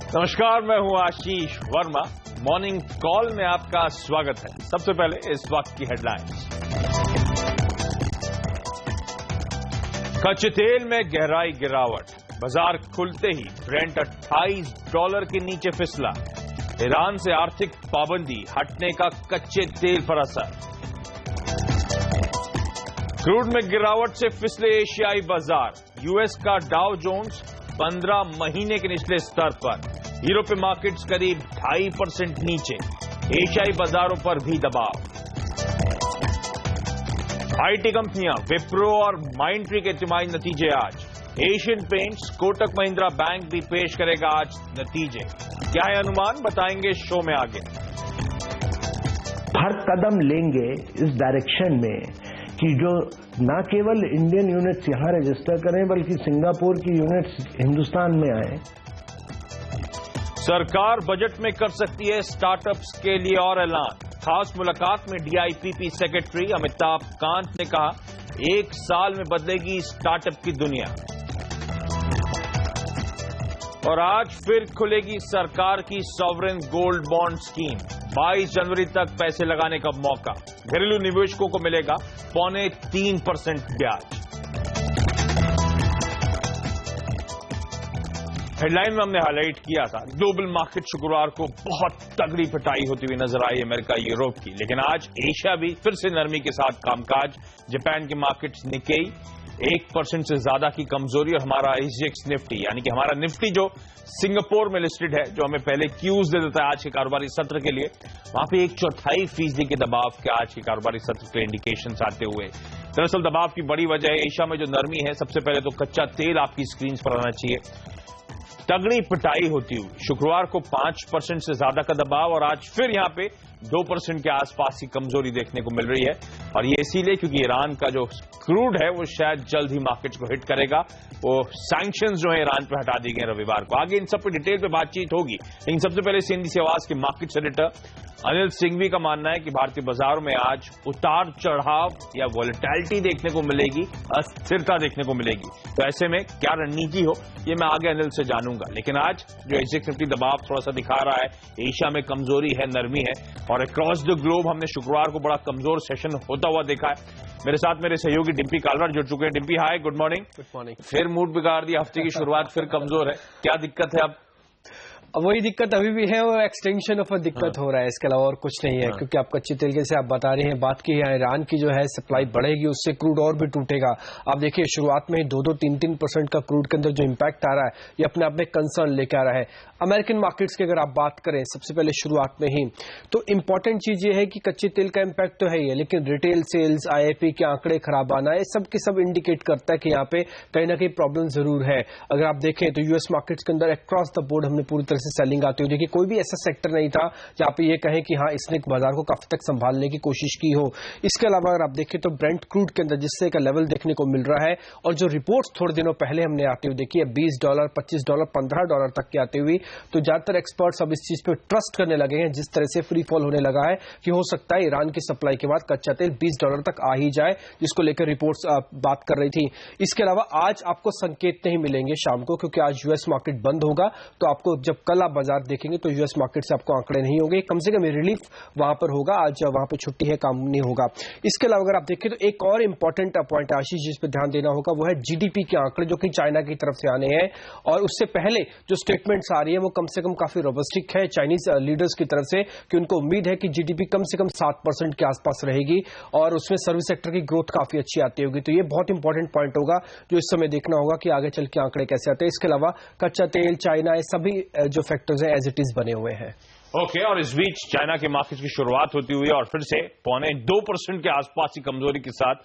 नमस्कार, मैं हूं आशीष वर्मा। मॉर्निंग कॉल में आपका स्वागत है। सबसे पहले इस वक्त की हेडलाइंस। कच्चे तेल में गहराई गिरावट, बाजार खुलते ही ब्रेंट $28 के नीचे फिसला। ईरान से आर्थिक पाबंदी हटने का कच्चे तेल पर असर। क्रूड में गिरावट से फिसले एशियाई बाजार। यूएस का डाउ जोन्स 15 महीने के निचले स्तर पर। यूरोपीय मार्केट्स करीब 2.5% नीचे। एशियाई बाजारों पर भी दबाव। आईटी कंपनियां विप्रो और माइंडट्री के तिमाही नतीजे आज। Asian paints, Kotak Mahindra bank भी पेश करेगा आज नतीजे। क्या है अनुमान, बताएंगे शो में आगे। हर कदम लेंगे इस डायरेक्शन में कि जो न केवल इंडियन यूनिट्स यहां रजिस्टर करें बल्कि सिंगापुर की यूनिट्स हिंदुस्तान में आए। सरकार बजट में कर सकती है स्टार्टअप्स के लिए और ऐलान। खास मुलाकात में डीआईपीपी सेक्रेटरी अमिताभ कांत ने कहा, 1 साल में बदलेगी स्टार्टअप की दुनिया। और आज फिर खुलेगी सरकार की सॉवरेन गोल्ड बॉन्ड स्कीम। 22 जनवरी तक पैसे लगाने का मौका। घरेलू निवेशकों को मिलेगा 3.25% ब्याज। हेडलाइन में हमने हाईलाइट किया था, ग्लोबल मार्केट शुक्रवार को बहुत तगड़ी पिटाई होती हुई नजर आई अमेरिका यूरोप की, लेकिन आज एशिया भी फिर से नरमी के साथ कामकाज। जापान की मार्केट्स निकेई 1% से ज्यादा की कमजोरी और हमारा एसजीएक्स निफ्टी यानी कि हमारा निफ्टी जो सिंगापुर में लिस्टेड है, जो हमें पहले क्यूज दे देता है आज के कारोबारी सत्र के लिए, वहां पे 1/4% के दबाव के आज के कारोबारी सत्र के इंडिकेशंस आते हुए। दरअसल दबाव की बड़ी वजह है एशिया में जो नरमी है। सबसे पहले तो कच्चा तेल आपकी स्क्रीन पर आना चाहिए। तगड़ी पिटाई होती हुई शुक्रवार को 5% से ज्यादा का दबाव और आज फिर यहां पे 2% के आसपास की कमजोरी देखने को मिल रही है। और ये इसीलिए क्योंकि ईरान का जो क्रूड है वो शायद जल्द ही मार्केट्स को हिट करेगा। वो सैंक्शंस जो है ईरान पर हटा दिए गए रविवार को। आगे इन सब पे डिटेल पे बातचीत होगी, लेकिन सबसे पहले सिंधी से आवाज के मार्केट एडिटर अनिल सिंघवी का मानना है कि भारतीय बाजारों में आज उतार चढ़ाव या वॉलेटिलिटी देखने को मिलेगी, अस्थिरता देखने को मिलेगी। तो ऐसे में क्या रणनीति हो, ये मैं आगे अनिल से जानूंगा। लेकिन आज जो एसजीएक्स निफ्टी दबाव थोड़ा सा दिखा रहा है, एशिया में कमजोरी है, नरमी है और अक्रॉस द ग्लोब हमने शुक्रवार को बड़ा कमजोर सेशन होता हुआ देखा है। मेरे साथ मेरे सहयोगी डिम्पी कालरा जुड़ चुके हैं। डिम्पी हाय, गुड मॉर्निंग। Good morning. फिर मूड बिगाड़ दिया, हफ्ते की शुरुआत फिर कमजोर है, क्या दिक्कत है? अब वही दिक्कत अभी भी है, वो एक्सटेंशन ऑफ अ दिक्कत हो रहा है, इसके अलावा और कुछ नहीं है। क्योंकि आप कच्चे तेल के से आप बता रहे हैं, बात की है ईरान की जो है सप्लाई बढ़ेगी, उससे क्रूड और भी टूटेगा। आप देखिए शुरुआत में 2-3% का क्रूड के अंदर जो इम्पैक्ट आ रहा है, ये अपने आप में कंसर्न लेके आ रहा है। अमेरिकन मार्केट्स की अगर आप बात करें सबसे पहले शुरुआत में ही, तो इंपॉर्टेंट चीज ये है कि कच्चे तेल का इम्पैक्ट तो है ही है, लेकिन रिटेल सेल्स, आईआईपी के आंकड़े खराब आना, ये सब के सब इंडिकेट करता है कि यहाँ पे कहीं ना कहीं प्रॉब्लम जरूर है। अगर आप देखें तो यूएस मार्केट्स के अंदर अक्रॉस द बोर्ड हमने पूरी तरह से सेलिंग आती हुई देखी। कोई भी ऐसा सेक्टर नहीं था जहां पे ये कहें कि हाँ इसने बाजार को काफी तक संभालने की कोशिश की हो। इसके अलावा अगर आप देखें तो ब्रेंट क्रूड के अंदर जिससे का लेवल देखने को मिल रहा है, और जो रिपोर्ट्स थोड़े दिनों पहले हमने आते हुए देखी है $20, $25, $15 तक की आती हुई, तो ज्यादातर एक्सपर्ट्स अब इस चीज पे ट्रस्ट करने लगे हैं। जिस तरह से फ्री फॉल होने लगा है कि हो सकता है ईरान की सप्लाई के बाद कच्चा तेल $20 तक आ ही जाए, जिसको लेकर रिपोर्ट्स बात कर रही थी। इसके अलावा आज आपको संकेत नहीं मिलेंगे शाम को, क्योंकि आज यूएस मार्केट बंद होगा। तो आपको जब कल आप बाजार देखेंगे तो यूएस मार्केट से आपको आंकड़े नहीं होंगे, कम से कम रिलीफ वहां पर होगा। आज वहां पर छुट्टी है, काम नहीं होगा। इसके अलावा अगर आप देखें तो एक और इंपॉर्टेंट पॉइंट आशीष जिस पर ध्यान देना होगा, वो है जीडीपी के आंकड़े जो कि चाइना की तरफ से आने हैं। और उससे पहले जो स्टेटमेंट्स आ रही है वो कम से कम काफी रोबस्टिक है चाइनीज लीडर्स की तरफ से, कि उनको उम्मीद है कि जीडीपी कम से कम 7% के आसपास रहेगी और उसमें सर्विस सेक्टर की ग्रोथ काफी अच्छी आती होगी। तो ये बहुत इंपॉर्टेंट पॉइंट होगा जो इस समय देखना होगा कि आगे चल के आंकड़े कैसे आते हैं। इसके अलावा कच्चा तेल, चाइना, ये सभी जो फैक्टर्स हैं एज इट इज बने हुए हैं। ओके, और इस बीच चाइना के मार्केट की शुरुआत होती हुई और फिर से 2% के आसपास की कमजोरी के साथ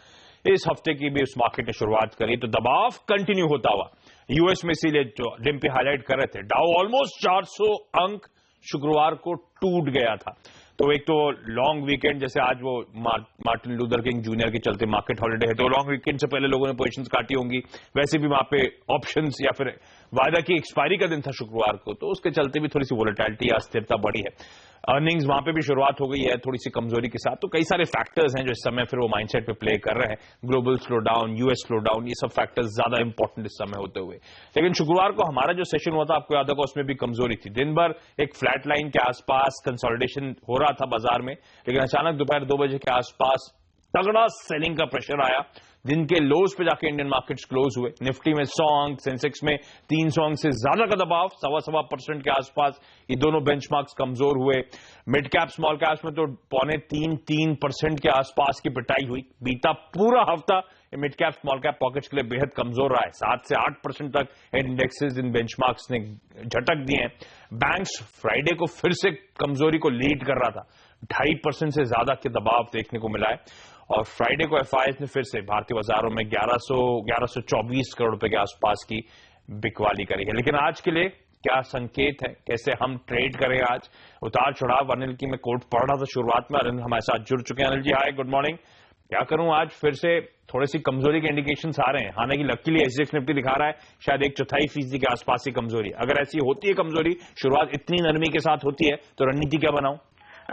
इस हफ्ते की भी उस मार्केट ने शुरुआत करी। तो दबाव कंटिन्यू होता हुआ यूएस में, इसीलिए जो डिम्पी हाईलाइट कर रहे थे, डाउ ऑलमोस्ट 400 अंक शुक्रवार को टूट गया था। तो एक तो लॉन्ग वीकेंड, जैसे आज वो मार्टिन लूथर किंग जूनियर के चलते मार्केट हॉलिडे है, तो लॉन्ग वीकेंड से पहले लोगों ने पोजीशंस काटी होंगी। वैसे भी वहां पे ऑप्शंस या फिर वायदा की एक्सपायरी का दिन था शुक्रवार को, तो उसके चलते भी थोड़ी सी वोलेटिलिटी या अस्थिरता बढ़ी है। अर्निंग्स वहां पे भी शुरुआत हो गई है थोड़ी सी कमजोरी के साथ, तो कई सारे फैक्टर्स हैं जो इस समय फिर वो माइंडसेट पे प्ले कर रहे हैं। Global slow down, US slow down, ये सब फैक्टर्स ज्यादा इंपॉर्टेंट इस समय होते हुए। लेकिन शुक्रवार को हमारा जो सेशन हुआ था, आपको याद होगा, उसमें भी कमजोरी थी। दिन भर एक फ्लैट लाइन के आसपास कंसोलिडेशन हो रहा था बाजार में, लेकिन अचानक दोपहर 2 बजे के आसपास तगड़ा सेलिंग का प्रेशर आया। दिन के लोज पे जाके इंडियन मार्केट्स क्लोज हुए। निफ्टी में 100 अंक, सेंसेक्स में 300 अंक से ज्यादा का दबाव, 1.25% के आसपास ये दोनों बेंचमार्क्स कमजोर हुए। मिड कैप स्मॉल कैप्स में तो 2.25-3% के आसपास की पिटाई हुई। बीता पूरा हफ्ता mid cap small cap pockets के लिए बेहद कमजोर रहा है। 7 से 8% तक इंडेक्सेस इन बेंचमार्क्स ने झटक दिए हैं। बैंक्स फ्राइडे को फिर से कमजोरी को लीड कर रहा था, 2.5% से ज्यादा के दबाव देखने को मिला है। और फ्राइडे को एफआईएस ने फिर से भारतीय बाजारों में 1124 करोड़ रुपए के आसपास की बिकवाली करी है। लेकिन आज के लिए क्या संकेत है, कैसे हम ट्रेड करें आज? उतार चढ़ाव, अनिल की मैं कोट पढ़ रहा था शुरुआत में, अनिल हमारे साथ जुड़ चुके हैं। अनिल जी हाय, गुड मॉर्निंग। क्या करूं, आज फिर से थोड़ी सी कमजोरी के इंडिकेशंस आ रहे हैं। हालांकि लकीली एसजीएक्स निफ्टी दिखा रहा है शायद 1/4% के आसपास की कमजोरी। अगर ऐसी होती है कमजोरी, शुरुआत इतनी नरमी के साथ होती है, तो रणनीति क्या बनाऊं?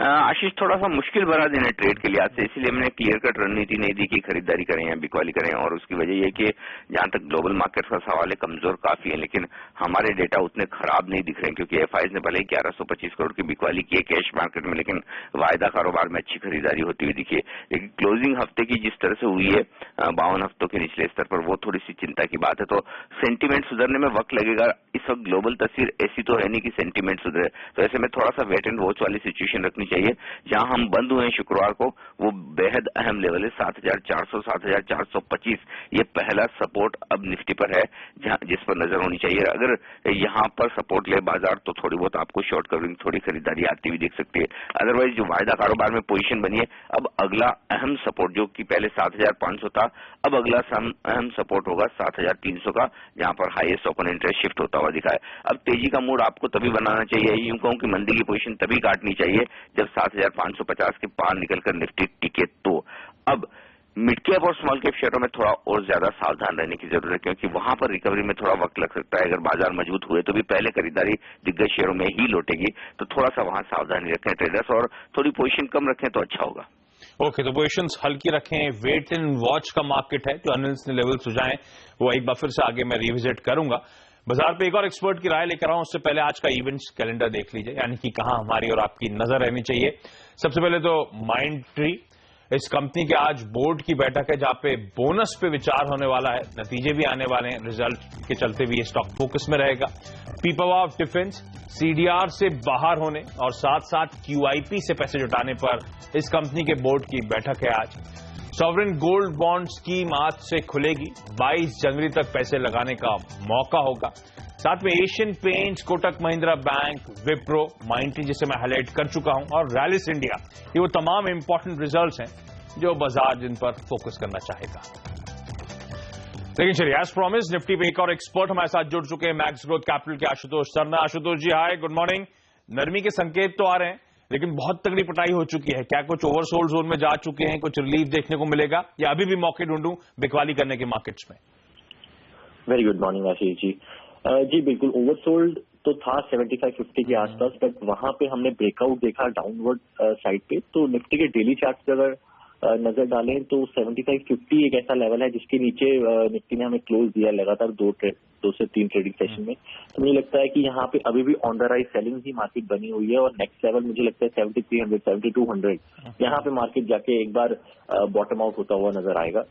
आशीष, थोड़ा सा मुश्किल भरा दिन है ट्रेड के लिहाज से, इसलिए मैंने क्लियर कट रणनीति नहीं दी कि खरीदारी करें या बिकवाली करें। और उसकी वजह यह कि जहां तक ग्लोबल मार्केट का सवाल है, कमजोर काफी है, लेकिन हमारे डेटा उतने खराब नहीं दिख रहे हैं, क्योंकि एफआईएस ने भले ही 1125 करोड़ की बिकवाली की है कैश मार्केट में, लेकिन वायदा कारोबार में अच्छी खरीदारी होती हुई दिखी है। लेकिन क्लोजिंग हफ्ते की जिस तरह से हुई है 52 हफ्तों के निचले स्तर पर, वो थोड़ी सी चिंता की बात है। तो सेंटीमेंट सुधरने में वक्त लगेगा। इस वक्त ग्लोबल तस्वीर ऐसी तो है नहीं कि सेंटीमेंट सुधरे, तो ऐसे में थोड़ा सा वेट एंड वॉच वाली सिचुएशन रखनी चाहिए। जहां हम बंद हुए हैं शुक्रवार को, वो बेहद अहम लेवल है 7400, 7425। ये पहला सपोर्ट अब निफ्टी पर है, जहां जिस पर नजर होनी चाहिए। अगर यहां पर सपोर्ट ले बाजार, तो थोड़ी बहुत आपको शॉर्ट कवरिंग, थोड़ी खरीदारी आती हुई दिख सकती है। अदरवाइज जो वायदा कारोबार में पोजीशन बनी है, अब अगला अहम सपोर्ट, जो कि पहले 7500 था, अब अगला अहम सपोर्ट होगा 7300 का, जहां पर हाईएस्ट ओपन इंटरेस्ट शिफ्ट होता हुआ दिखा है। अब तेजी का मूड आपको तभी बनाना चाहिए, यूं कहूं कि मंदी की पोजीशन तभी काटनी चाहिए जब 7550 के पार निकलकर निफ्टी टिके। तो अब मिड कैप और स्मॉल कैप शेयरों में थोड़ा और ज्यादा सावधान रहने की जरूरत है, क्योंकि वहां पर रिकवरी में थोड़ा वक्त लग सकता है। अगर बाजार मजबूत हुए तो भी पहले खरीदारी दिग्गज शेयरों में ही लौटेगी, तो थोड़ा सा वहां सावधानी रखें ट्रेडर्स, और थोड़ी पोजीशन कम रखें तो अच्छा होगा। ओके, तो पोजीशंस हल्की रखें, वेट एंड वॉच का मार्केट है। जो अनिल ने लेवल सुझाए वो एक बार फिर से आगे मैं रिविजिट करूंगा। बाजार पे एक और एक्सपर्ट की राय लेकर आऊं, उससे पहले आज का इवेंट्स कैलेंडर देख लीजिए, यानी कि कहां हमारी और आपकी नजर रहनी चाहिए। सबसे पहले तो माइंडट्री, इस कंपनी के आज बोर्ड की बैठक है, जहां पे बोनस पे विचार होने वाला है, नतीजे भी आने वाले हैं, रिजल्ट के चलते भी ये स्टॉक फोकस में रहेगा। पीपावाव डिफेंस सीडीआर से बाहर होने और साथ साथ क्यूआईपी से पैसे जुटाने पर इस कंपनी के बोर्ड की बैठक है आज। सॉवरेन गोल्ड बॉन्ड स्कीम आज से खुलेगी, 22 जनवरी तक पैसे लगाने का मौका होगा। साथ में Asian paints, Kotak Mahindra bank, Wipro, Mindtree जिसे मैं हाईलाइट कर चुका हूं, और रैलिस इंडिया, ये वो तमाम इंपॉर्टेंट रिजल्ट्स हैं जो बाजार जिन पर फोकस करना चाहेगा। लेकिन चलिए, एज प्रॉमिस, निफ्टी पे एक और एक्सपर्ट हमारे साथ जुड़ चुके हैं, मैक्स ग्रोथ कैपिटल के आशुतोष सरना। आशुतोष जी हाय, गुड मॉर्निंग। नरमी के संकेत तो आ रहे हैं, लेकिन बहुत तगड़ी पटाई हो चुकी है। क्या कुछ ओवरसोल्ड जोन में जा चुके हैं, कुछ रिलीफ देखने को मिलेगा, या अभी भी मौके ढूंढूं बिकवाली करने के मार्केट्स में? Very good morning Ashish ji. जी बिल्कुल, ओवरसोल्ड तो था 7550 के आसपास, बट वहां पे हमने ब्रेकआउट देखा डाउनवर्ड साइड पे। तो निफ्टी के डेली चार्ट पे अगर नजर डालें तो 7550 एक ऐसा लेवल है जिसके नीचे निफ्टी ने हमें क्लोज दिया लगातार 2 से 3 ट्रेडिंग सेशन में। तो मुझे लगता है कि यहाँ पे अभी भी on the rise selling he market बनी हुई है, और नेक्स्ट लेवल मुझे लगता है 7300, 7200 यहाँ पे मार्केट जाके एक बार बॉटम आउट होता हुआ नजर आएगा।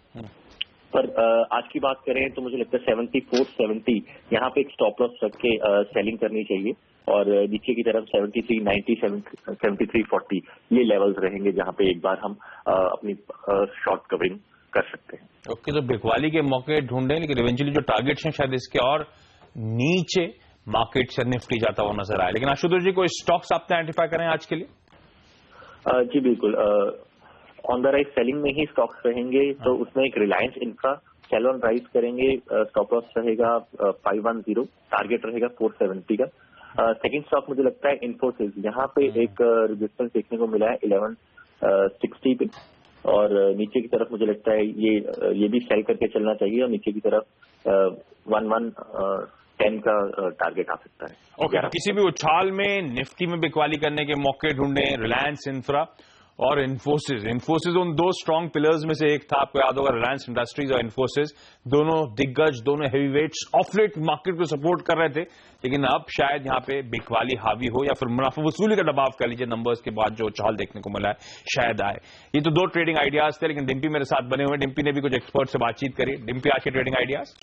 पर आज की बात करें तो मुझे लगता है 7470 यहाँ पे एक स्टॉप लॉस रख के सेलिंग करनी चाहिए, और नीचे की तरफ 7390, 7340 ये लेवल्स रहेंगे जहां पे एक बार हम अपनी शॉर्ट कवरिंग कर सकते हैं। ओके, तो बिकवाली के मौके ढूंढें, लेकिन इवेंचुअली जो टारगेट्स हैं शायद इसके और नीचे मार्केट से निफ्टी जाता हुआ नजर आए। लेकिन आशुतोष जी, कोई स्टॉक्स आपने आइडेंटिफाई करें आज के लिए? जी बिल्कुल, ऑन द राइज सेलिंग में ही स्टॉक्स रहेंगे। तो उसमें एक Reliance infra sell on rise करेंगे, स्टॉप लॉस रहेगा 510, टारगेट रहेगा 470 का। सेकंड स्टॉक मुझे लगता है इन्फोसिस, यहाँ पे एक रेजिस्टेंस देखने को मिला है 1160 पे, और नीचे की तरफ मुझे लगता है ये भी सेल करके चलना चाहिए, और नीचे की तरफ 1110 का टारगेट आ सकता है। ओके, किसी भी उछाल में निफ्टी में बिकवाली करने के मौके ढूंढे, रिलायंस इंफ्रा और इन्फोसिस उन दो स्ट्रॉन्ग पिलर्स में से एक था। आपको याद होगा, रिलायंस इंडस्ट्रीज और इन्फोसिस दोनों दिग्गज, दोनों हेवीवेट्स ऑफ लेट मार्केट को सपोर्ट कर रहे थे, लेकिन अब शायद यहां पे बिकवाली हावी हो या फिर मुनाफा वसूली का दबाव कह लीजिए, नंबर्स के बाद जो उछाल देखने को मिला है शायद आए। ये तो दो ट्रेडिंग आइडियाज थे, लेकिन डिम्पी मेरे साथ बने हुए, डिम्पी ने भी कुछ एक्सपर्ट से बातचीत करी। डिम्पी, आज के ट्रेडिंग आइडियाज?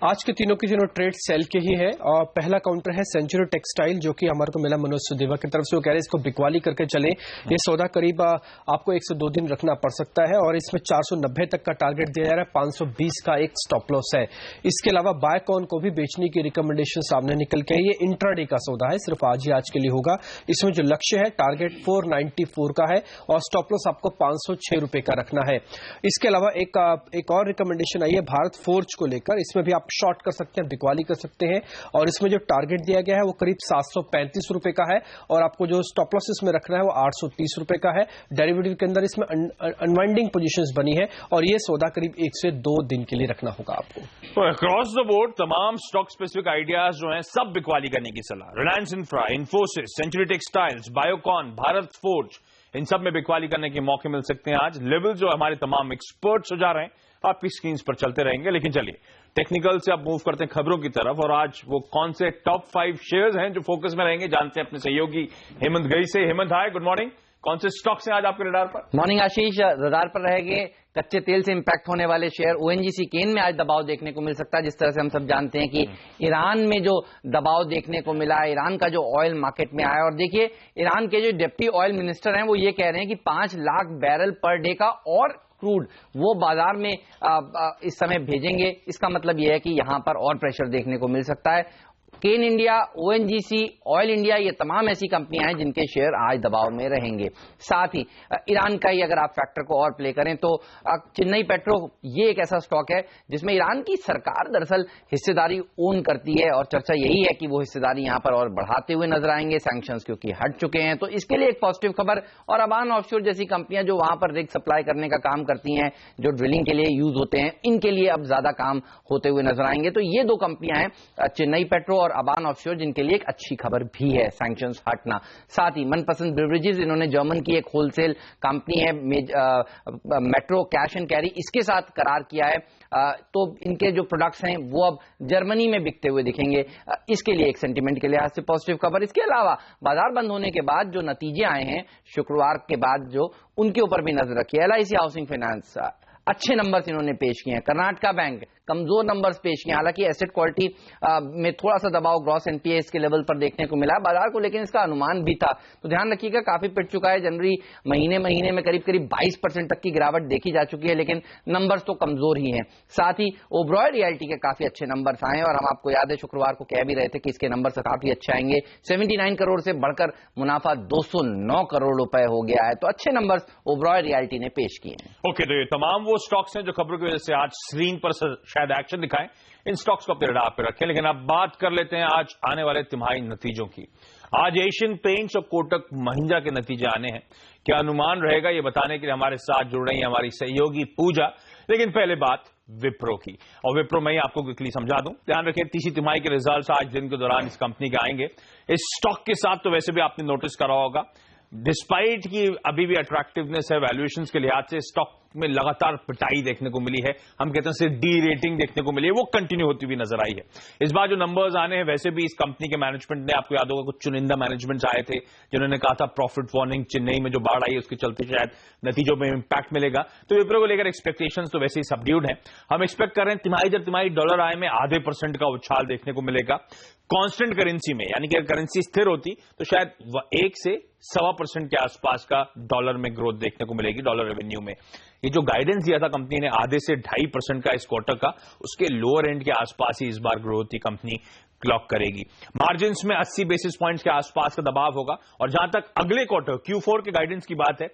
आज के तीनों की ट्रेड सेल के ही है, और पहला काउंटर है सेंचुरी टेक्सटाइल, जो कि हमारे को मिला मनोज सुदेवा की तरफ से। वो कह रहे हैं इसको बिकवाली करके चले, ये सौदा करीब आपको 1 से 2 दिन रखना पड़ सकता है, और इसमें 490 तक का टारगेट दिया जा रहा है, 520 का एक स्टॉप लॉस है। इसके अलावा बायकॉन को भी बेचने की रिकमेंडेशन सामने निकल के है। ये इंट्राडे का सौदा है, सिर्फ आज के लिए होगा। इसमें जो लक्ष्य है टारगेट 494 का है, और स्टॉप लॉस आपको 506 रुपए का रखना है। इसके अलावा एक और रिकमेंडेशन आई है भारत फोर्ज को लेकर, इसमें भी आप शॉर्ट कर सकते हैं, बिकवाली कर सकते हैं, और इसमें जो टारगेट दिया गया है वो करीब 735 रुपए का है, और आपको जो स्टॉप लॉस इसमें रखना है वो 830 रुपए का है। डेरिवेटिव के अंदर इसमें अनवाइंडिंग पोजीशंस बनी है, और ये सौदा करीब 1 से 2 दिन के लिए रखना होगा आपको। तो अक्रॉस द बोर्ड तमाम स्टॉक स्पेसिफिक आइडियाज जो हैं सब बिकवाली करने की सलाह। रिलायंस इंफ्रा, इन्फोसिस, सेंचुरी टेक्सटाइल्स, बायोकॉन, भारत फोर्ज, इन सब में बिकवाली करने के मौके मिल सकते हैं आज। लेवल जो हमारे तमाम एक्सपर्ट्स हो जा रहे हैं आपकी स्क्रीन पर चलते रहेंगे, लेकिन चलिए टेक्निकल से आप मूव करते हैं खबरों की तरफ, और आज वो कौन से टॉप 5 शेयर्स हैं जो फोकस में रहेंगे, जानते हैं अपने सहयोगी हेमंत गई से। हेमंत, हाय, गुड मॉर्निंग। कौन से स्टॉक्स हैं आज आपके रडार पर? मॉर्निंग आशीष, रडार पर रहेंगे कच्चे तेल से इंपैक्ट होने वाले शेयर। ओएनजीसी केन में आज दबाव देखने को मिल सकता है, जिस तरह से हम सब जानते हैं कि ईरान में जो दबाव देखने को मिला है, ईरान का जो ऑयल मार्केट में आया, और देखिए ईरान के जो डिप्टी ऑयल मिनिस्टर हैं वो ये कह रहे हैं कि 5 लाख बैरल पर डे का और क्रूड वो बाजार में इस समय भेजेंगे। इसका मतलब यह है कि यहां पर और प्रेशर देखने को मिल सकता है। केन इंडिया, ओएनजीसी, ऑयल इंडिया, ये तमाम ऐसी कंपनियां हैं जिनके शेयर आज दबाव में रहेंगे। साथ ही ईरान का ही अगर आप फैक्टर को और प्ले करें तो चेन्नई पेट्रो, ये एक ऐसा स्टॉक है जिसमें ईरान की सरकार दरअसल हिस्सेदारी ओन करती है, और चर्चा यही है कि वो हिस्सेदारी यहां पर और बढ़ाते हुए नजर आएंगे, सैंक्शंस क्योंकि हट चुके हैं, तो इसके लिए एक पॉजिटिव खबर। और अबान ऑफशोर जैसी कंपनियां जो वहां पर रिग सप्लाई करने का काम करती हैं, जो ड्रिलिंग के लिए यूज होते हैं, इनके लिए अब ज्यादा काम होते हुए नजर आएंगे। तो ये 2 कंपनियां हैं, चेन्नई पेट्रो और अबान ऑफशोर, जिनके लिए एक अच्छी खबर भी है सैंक्शंस हटना। साथ ही मनपसंद बेवरेजेस, इन्होंने जर्मन की एक होलसेल कंपनी है मेट्रो कैश एंड कैरी, इसके साथ करार किया है, तो इनके जो प्रोडक्ट्स हैं वो अब जर्मनी में बिकते हुए दिखेंगे। इसके लिए एक सेंटीमेंट के लिहाज से पॉजिटिव खबर। इसके अलावा बाजार बंद होने के बाद जो नतीजे आए हैं शुक्रवार के बाद, जो उनके ऊपर भी नजर रखिए। एलआईसी हाउसिंग फाइनेंस अच्छे नंबर्स इन्होंने पेश किए हैं। कर्नाटका बैंक कमजोर नंबर्स पेश किए, हालांकि एसेट क्वालिटी में थोड़ा सा दबाव ग्रॉस एनपीए के लेवल पर देखने को मिला है बाजार को, लेकिन इसका अनुमान भी था। तो ध्यान रखिएगा, काफी पिट चुका है। जनवरी महीने में करीब 22% तक की गिरावट देखी जा चुकी है, लेकिन नंबर्स तो कमजोर ही हैं। साथ ही ओबरॉय रियल्टी के काफी अच्छे नंबर्स आए, और हम आपको याद है शुक्रवार को कह भी रहे थे कि इसके नंबर काफी अच्छे आएंगे। 79 करोड़ से बढ़कर मुनाफा 209 करोड़ रुपए हो गया है, तो अच्छे नंबर्स ओबरॉय रियल्टी ने पेश किए हैं। ओके, तो ये तमाम वो स्टॉक्स हैं जो खबरों की वजह से आज स्क्रीन पर शायद एक्शन दिखाएं, इन स्टॉक्स को अपने रडार पर रखें। लेकिन अब बात कर लेते हैं आज आने वाले तिमाही नतीजों की। आज एशियन पेंट्स और कोटक महिंद्रा के नतीजे आने हैं, क्या अनुमान रहेगा, ये बताने के लिए हमारे साथ जुड़ रही है हमारी सहयोगी पूजा। लेकिन पहले बात विप्रो की, और विप्रो मैं ही आपको क्विकली समझा दूं। ध्यान रखें, तीसरी तिमाही के रिजल्ट आज दिन के दौरान इस कंपनी के आएंगे। इस स्टॉक के साथ तो वैसे भी आपने नोटिस करा होगा, डिस्पाइट की अभी भी अट्रैक्टिवनेस है वैल्यूएशंस के लिहाज से, स्टॉक में लगातार पिटाई देखने को मिली है, हम कहते हैं सिर्फ डी रेटिंग देखने को मिली है, वो कंटिन्यू होती हुई नजर आई है। इस बार जो नंबर्स आने हैं, वैसे भी इस कंपनी के मैनेजमेंट ने, आपको याद होगा कुछ चुनिंदा मैनेजमेंट आए थे जिन्होंने कहा था प्रॉफिट वार्निंग, चेन्नई में जो बाढ़ आई उसके चलते शायद नतीजों में इंपैक्ट मिलेगा। तो विप्रो को लेकर एक्सपेक्टेशंस तो वैसे ही सबड्यूड है। हम एक्सपेक्ट कर रहे हैं तिमाही दर तिमाही डॉलर आय में 0.5% का उछाल देखने को मिलेगा। कांस्टेंट करेंसी में, यानी कि अगर करेंसी स्थिर होती तो शायद 1 से 1.25% के आसपास का डॉलर में ग्रोथ देखने को मिलेगी, डॉलर रेवेन्यू में। ये जो गाइडेंस दिया था कंपनी ने 0.5 से 2.5% का इस क्वार्टर का, उसके लोअर एंड के आसपास ही इस बार ग्रोथ ही कंपनी क्लॉक करेगी। मार्जिन्स में 80 बेसिस पॉइंट्स के आसपास का दबाव होगा, और जहां तक अगले क्वार्टर Q4 के गाइडेंस की बात है,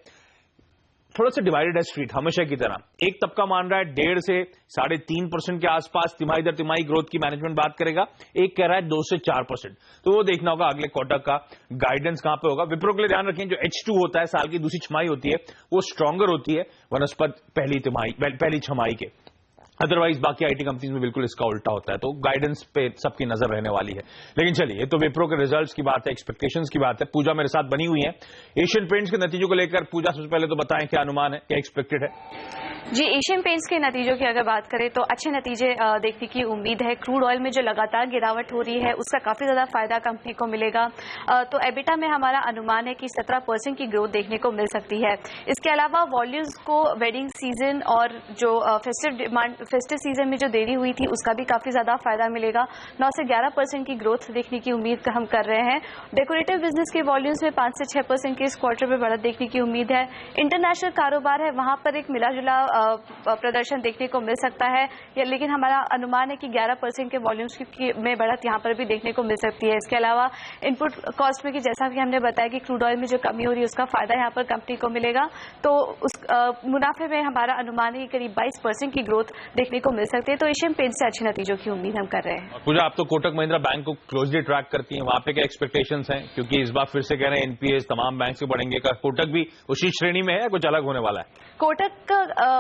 थोड़ा सा डिवाइडेड है स्ट्रीट, हमेशा की तरह। एक तबका मान रहा है 1.5 से 3.5% के आसपास तिमाही दर तिमाही ग्रोथ की मैनेजमेंट बात करेगा, एक कह रहा है 2 से 4%। तो वो देखना होगा अगले क्वार्टर का गाइडेंस कहां पे होगा। विप्रो के लिए ध्यान रखें, जो H2 होता है, साल की दूसरी छमाही होती है, वो स्ट्रांगर होती है वनस्पत पहली छमाही के। अदरवाइज बाकी आईटी कंपनीज में बिल्कुल इसका उल्टा होता है। तो गाइडेंस पे सबकी नजर रहने वाली है। लेकिन चलिए, ये तो विप्रो के रिजल्ट्स की बात है, एक्सपेक्टेशंस की बात है। पूजा मेरे साथ बनी हुई है एशियन पेंट्स के नतीजों को लेकर। पूजा, सबसे पहले तो बताएं क्या अनुमान है, क्या एक्सपेक्टेड है? जी, एशियन पेंट्स के नतीजों की अगर बात करें तो अच्छे नतीजे देखने की उम्मीद है। क्रूड ऑयल में जो लगातार गिरावट हो रही है उसका काफी ज्यादा फायदा कंपनी को मिलेगा। तो एबिटा में हमारा अनुमान है कि 17% की ग्रोथ देखने को मिल सकती है। इसके अलावा वॉल्यूम्स को वेडिंग सीजन और जो फेस्टिव सीजन में जो देरी हुई थी उसका भी काफी ज्यादा फायदा मिलेगा। 9 से 11% की ग्रोथ देखने की उम्मीद हम कर रहे हैं। डेकोरेटिव बिजनेस के वॉल्यूम्स में 5 से 6% की इस क्वार्टर में बढ़त देखने की उम्मीद है। इंटरनेशनल कारोबार है, वहां पर एक मिला जुला प्रदर्शन देखने को मिल सकता है, लेकिन हमारा अनुमान है कि 11% के वॉल्यूम्स में बढ़त यहां पर भी देखने को मिल सकती है। इसके अलावा इनपुट कॉस्ट में, कि जैसा कि हमने बताया कि क्रूड ऑयल में जो कमी हो रही है उसका फायदा यहां पर कंपनी को मिलेगा। तो उस मुनाफे में हमारा अनुमान है कि करीब 22% की ग्रोथ देखने को मिल सकती है। तो एशियन पेंट से अच्छे नतीजों की उम्मीद हम कर रहे हैं। पूजा, आप तो कोटक महिंद्रा बैंक को क्लोजली ट्रैक करती हैं, वहां पे क्या एक्सपेक्टेशंस हैं? क्योंकि इस बार फिर से कह रहे हैं एनपीएस तमाम बैंक से बढ़ेंगे। का कोटक भी उसी श्रेणी में है या कुछ अलग होने वाला है? कोटक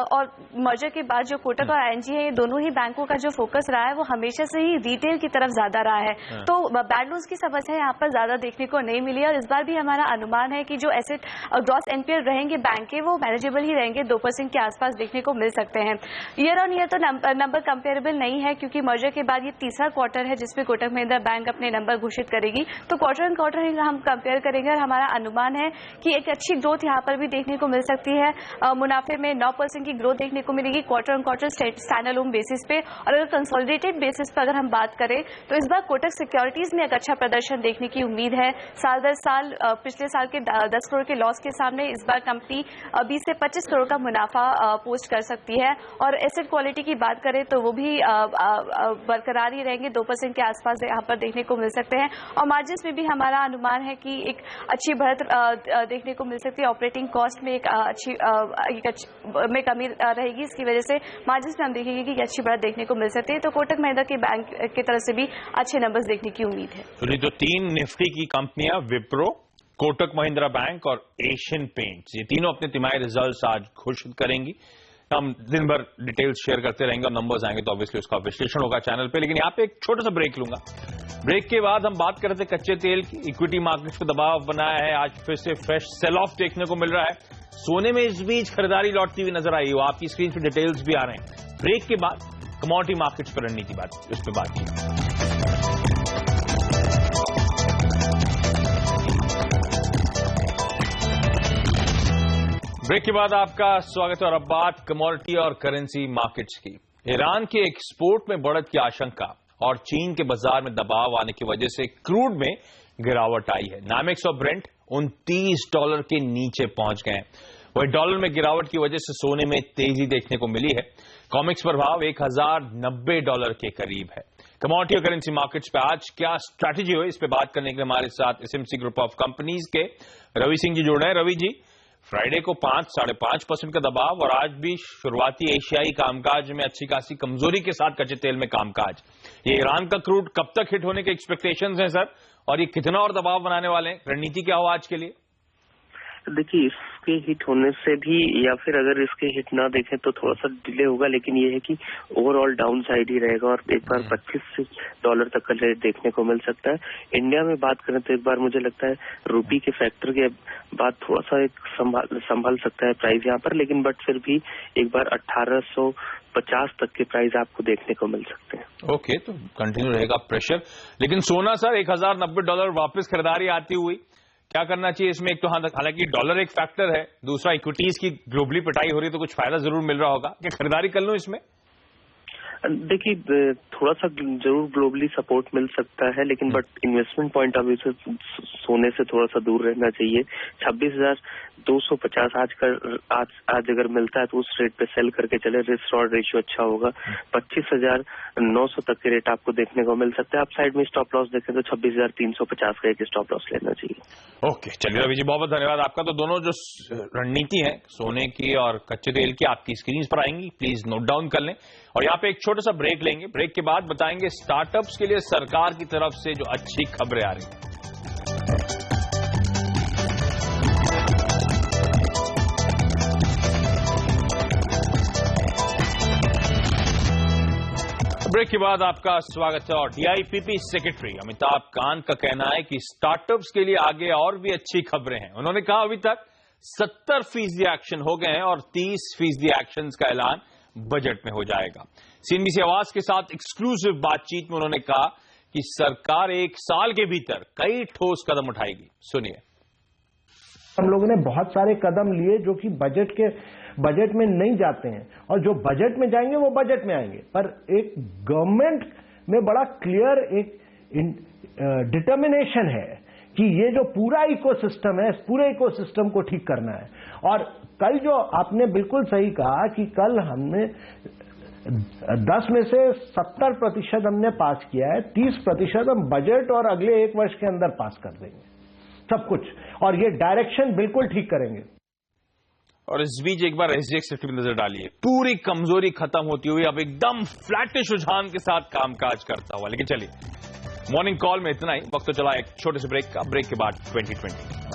और मर्जर के बाद जो कोटक और आईएनजी है, ये दोनों ही बैंकों का जो फोकस रहा है वो हमेशा से ही रिटेल की तरफ ज्यादा रहा है। तो बैड लोन्स की समस्या यहाँ पर ज्यादा देखने को नहीं मिली। और इस बार भी हमारा अनुमान है कि जो एसेट ग्रॉस एनपीएल रहेंगे बैंक के, वो मैनेजेबल ही रहेंगे, 2% के आसपास देखने को मिल सकते हैं। ईयर ऑन ईयर तो नंबर कंपेरेबल नहीं है, क्योंकि मर्जर के बाद ये तीसरा क्वार्टर है जिसमें कोटक महिंद्रा बैंक अपने नंबर घोषित करेगी। तो क्वार्टर एंड क्वार्टर हम कंपेयर करेंगे और हमारा अनुमान है कि एक अच्छी ग्रोथ यहाँ पर भी देखने को मिल सकती है। मुनाफे में 9% की ग्रोथ देखने को मिलेगी quarter on quarter stand alone basis पे। और अगर कंसोलिडेटेड बेसिस पर अगर हम बात करें तो इस बार कोटक सिक्योरिटीज में एक अच्छा प्रदर्शन देखने की उम्मीद है। साल दर साल पिछले साल के 10 करोड़ के लॉस के सामने इस बार कंपनी 20 से 25 करोड़ का मुनाफा पोस्ट कर सकती है। और एसेट क्वालिटी की बात करें तो वो भी बरकरार ही रहेंगे, 2% के आसपास यहाँ पर देखने को मिल सकते हैं। और मार्जिन में भी हमारा अनुमान है कि एक अच्छी बढ़त देखने को मिल सकती है। ऑपरेटिंग कॉस्ट में एक अच्छी में कमी रहेगी, इसकी वजह से मार्जिन में हम देखेंगे कि अच्छी बढ़त देखने को मिल सकती है। तो कोटक महिंद्रा के बैंक की तरफ से भी अच्छे नंबर्स देखने की उम्मीद है। तो 3 निफ्टी की कंपनियां, विप्रो, कोटक महिंद्रा बैंक और एशियन पेंट्स, ये तीनों अपने तिमाही रिजल्ट्स आज घोषित करेंगी। हम दिन भर डिटेल्स शेयर करते रहेंगे और नंबर्स आएंगे तो ऑब्वियसली उसका विश्लेषण होगा चैनल पे। लेकिन यहाँ पे एक छोटा सा ब्रेक लूंगा। ब्रेक के बाद हम बात कर रहे थे कच्चे तेल की। इक्विटी मार्केट्स पे दबाव बनाया है, आज फिर से फ्रेश सेल ऑफ देखने को मिल रहा है। सोने में इस बीच खरीदारी लौटती हुई नजर आई हो, आपकी स्क्रीन पे डिटेल्स भी आ रहे हैं। ब्रेक के बाद कमोडिटी मार्केट्स पर रणनीति उस पर बात की। ब्रेक के बाद आपका स्वागत है और अब बात कमोडिटी और करेंसी मार्केट्स की। ईरान के एक्सपोर्ट में बढ़त की आशंका और चीन के बाजार में दबाव आने की वजह से क्रूड में गिरावट आई है। नामेक्स और ब्रेंट $29 के नीचे पहुंच गए हैं। वही डॉलर में गिरावट की वजह से सोने में तेजी देखने को मिली है। कॉमिक्स प्रभाव $1090 के करीब है। कमोडिटी और करेंसी मार्केट्स पे आज क्या स्ट्रैटेजी हुई, इस पे बात करने के लिए हमारे साथ एसएमसी ग्रुप ऑफ कंपनीज के रवि सिंह जी जुड़ रहे हैं। रवि जी, फ्राइडे को 5-5.5% का दबाव और आज भी शुरुआती एशियाई कामकाज में अच्छी खासी कमजोरी के साथ कच्चे तेल में कामकाज। ये ईरान का क्रूड कब तक हिट होने के एक्सपेक्टेशंस हैं सर, और ये कितना और दबाव बनाने वाले हैं? रणनीति क्या हो आज के लिए? देखिए, इसके हिट होने से भी या फिर अगर इसके हिट ना देखें तो थोड़ा सा डिले होगा, लेकिन ये है कि ओवरऑल डाउन साइड ही रहेगा और एक बार $25 तक का रेट देखने को मिल सकता है। इंडिया में बात करें तो एक बार मुझे लगता है रूपी के फैक्टर के बाद थोड़ा सा एक संभल सकता है प्राइस यहाँ पर, लेकिन बट फिर भी एक बार 1850 तक के प्राइस आपको देखने को मिल सकते हैं। ओके, तो कंटिन्यू रहेगा प्रेशर। लेकिन सोना सर $1090 वापस खरीदारी आती हुई, क्या करना चाहिए इसमें? एक तो हालांकि डॉलर एक फैक्टर है, दूसरा इक्विटीज की ग्लोबली पिटाई हो रही है तो कुछ फायदा जरूर मिल रहा होगा। क्या खरीदारी कर लूं इसमें? देखिए थोड़ा सा जरूर ग्लोबली सपोर्ट मिल सकता है, लेकिन but investment point of view से सोने से थोड़ा सा दूर रहना चाहिए। 26,250 आज अगर मिलता है तो उस रेट पे सेल करके चले, रिस्क और रेशियो अच्छा होगा। 25,900 तक के रेट आपको देखने को मिल सकता है। आप साइड में स्टॉप लॉस देखें तो 26,350 का एक स्टॉप लॉस लेना चाहिए। ओके, चलिए रवि जी, बहुत बहुत धन्यवाद आपका। तो दोनों जो रणनीति है सोने की और कच्चे तेल की आपकी स्क्रीन पर आएंगी, प्लीज नोट डाउन कर लें। और यहाँ पे एक छोटा सा ब्रेक लेंगे, ब्रेक के बाद बताएंगे स्टार्टअप्स के लिए सरकार की तरफ से जो अच्छी खबरें आ रही हैं। ब्रेक के बाद आपका स्वागत है। और डीआईपीपी सेक्रेटरी अमिताभ कांत का कहना है कि स्टार्टअप्स के लिए आगे और भी अच्छी खबरें हैं। उन्होंने कहा अभी तक 70% एक्शन हो गए हैं और 30% एक्शन का ऐलान बजट में हो जाएगा। सीएनबीसी आवाज के साथ एक्सक्लूसिव बातचीत में उन्होंने कहा कि सरकार 1 साल के भीतर कई ठोस कदम उठाएगी। सुनिए। हम लोगों ने बहुत सारे कदम लिए जो कि बजट में नहीं जाते हैं, और जो बजट में जाएंगे वो बजट में आएंगे, पर एक गवर्नमेंट में बड़ा क्लियर एक डिटर्मिनेशन है कि ये जो पूरा इकोसिस्टम है, इस पूरे इकोसिस्टम को ठीक करना है। और कल जो आपने बिल्कुल सही कहा कि कल हमने 10 में से 70% हमने पास किया है, 30% हम बजट और अगले 1 वर्ष के अंदर पास कर देंगे सब कुछ, और ये डायरेक्शन बिल्कुल ठीक करेंगे। और इस बीच एक बार एसजीएक्स निफ्टी में नजर डालिए, पूरी कमजोरी खत्म होती हुई अब एकदम फ्लैटिश रुझान के साथ कामकाज करता हुआ। लेकिन चलिए, मॉर्निंग कॉल में इतना ही। वक्त तो चला एक छोटे से ब्रेक का, ब्रेक के बाद 2020।